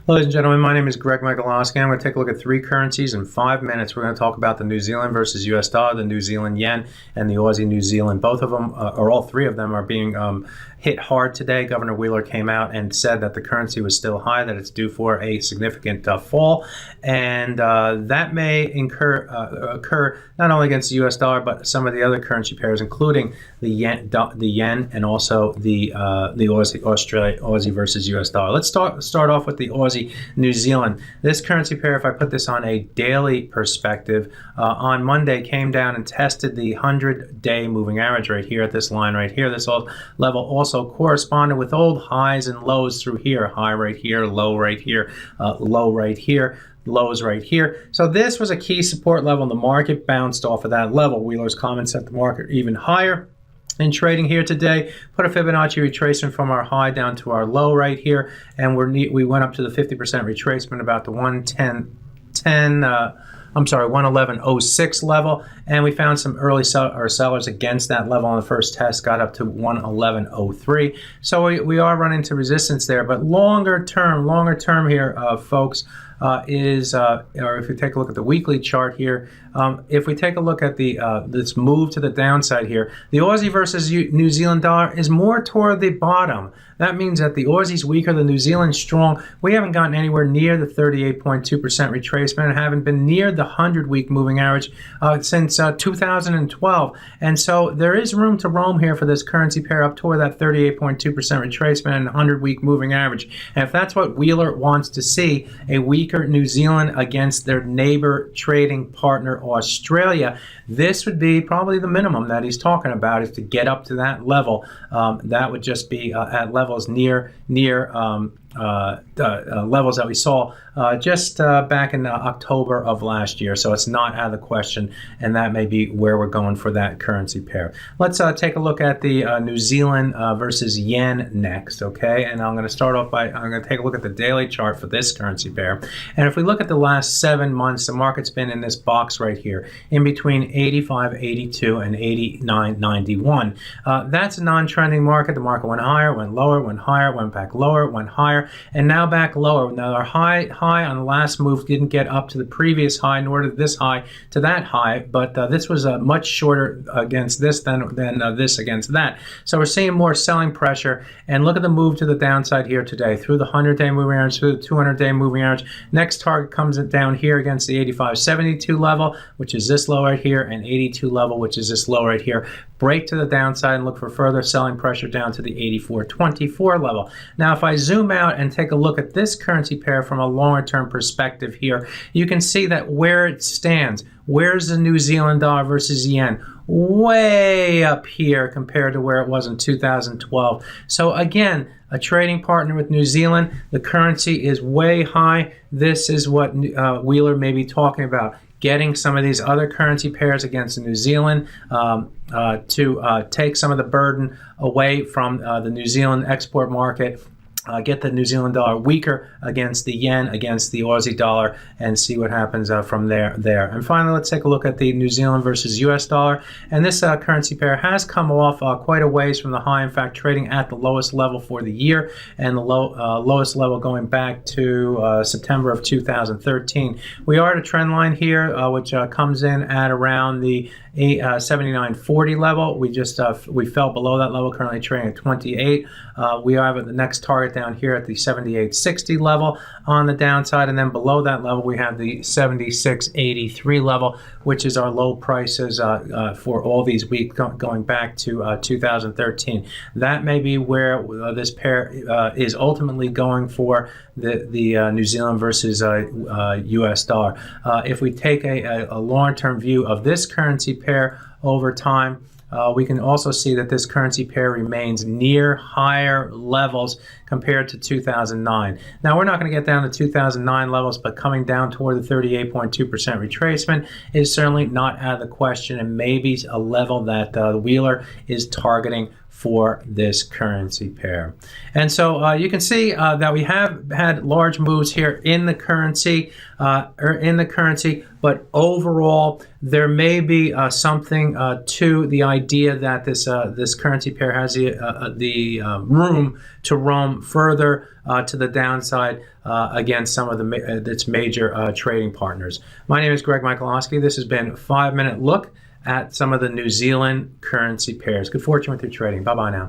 Ladies and gentlemen, my name is Greg Michaelowski. I'm going to take a look at three currencies in 5 minutes. We're going to talk about the New Zealand versus US dollar, the New Zealand yen, and the Aussie New Zealand. Both of them, or all three of them, are being hit hard today. Governor Wheeler came out and said that the currency was still high, that it's due for a significant fall, and that may occur not only against the US dollar, but some of the other currency pairs, including the yen and also the Aussie versus US dollar. Let's start off with the Aussie New Zealand. This currency pair, if I put this on a daily perspective, on Monday came down and tested the 100-day moving average right here at this line right here. This level also corresponded with old highs and lows through here. High right here, low right here, low right here, lows right here. So this was a key support level, and the market bounced off of that level. Wheeler's comments set the market even higher. In trading here today, put a Fibonacci retracement from our high down to our low right here, and we went up to the 50% retracement about the 111.06 level, and we found some early sellers against that level on the first test, got up to 111.03. So we are running into resistance there, but longer term here, folks, or if you take a look at the weekly chart here, if we take a look at the this move to the downside here, the Aussie versus New Zealand dollar is more toward the bottom. That means that the Aussie's weaker, the New Zealand's strong. We haven't gotten anywhere near the 38.2% retracement and haven't been near the 100-week moving average since 2012. And so there is room to roam here for this currency pair up toward that 38.2% retracement and 100-week moving average. And if that's what Wheeler wants to see, a weaker New Zealand against their neighbor trading partner Australia, this would be probably the minimum that he's talking about, is to get up to that level. That would just be at levels near levels that we saw just back in October of last year. So it's not out of the question, and that may be where we're going for that currency pair. Let's take a look at the New Zealand versus yen next, okay? And I'm going to start off by, I'm going to take a look at the daily chart for this currency pair. And if we look at the last 7 months, the market's been in this box right here, in between 85.82 and 89.91. That's a non-trending market. The market went higher, went lower, went higher, went back lower, went higher, and now back lower. Now our high on the last move didn't get up to the previous high, nor did this high to that high, but this was much shorter against this than this against that. So we're seeing more selling pressure, and look at the move to the downside here today, through the 100-day moving average, through the 200-day moving average. Next target comes down here against the 85.72 level, which is this low right here, and 82 level, which is this low right here. Break to the downside and look for further selling pressure down to the 84.24 level. Now, if I zoom out and take a look at this currency pair from a longer-term perspective here, you can see that where it stands. Where's the New Zealand dollar versus yen? Way up here compared to where it was in 2012. So again, a trading partner with New Zealand, the currency is way high. This is what Wheeler may be talking about, getting some of these other currency pairs against New Zealand to take some of the burden away from the New Zealand export market, get the New Zealand dollar weaker against the yen, against the Aussie dollar, and see what happens from there. And finally, let's take a look at the New Zealand versus US dollar. And this currency pair has come off quite a ways from the high, in fact, trading at the lowest level for the year, and the lowest level going back to September of 2013. We are at a trend line here, which comes in at around the 79.40 level. We fell below that level, currently trading at 28. We have the next target down here at the 78.60 level on the downside, and then below that level we have the 76.83 level, which is our low prices for all these weeks going back to 2013. That may be where this pair is ultimately going for the New Zealand versus US dollar. If we take a long-term view of this currency pair over time, we can also see that this currency pair remains near higher levels compared to 2009. Now, we're not going to get down to 2009 levels, but coming down toward the 38.2% retracement is certainly not out of the question, and maybe a level that Wheeler is targeting for this currency pair. And so you can see that we have had large moves here in the currency, but overall there may be something to the idea that this currency pair has the room to roam further to the downside against some of its major trading partners. My name is Greg Michalowski. This has been a 5-minute look at some of the New Zealand currency pairs. Good fortune with your trading. Bye-bye now.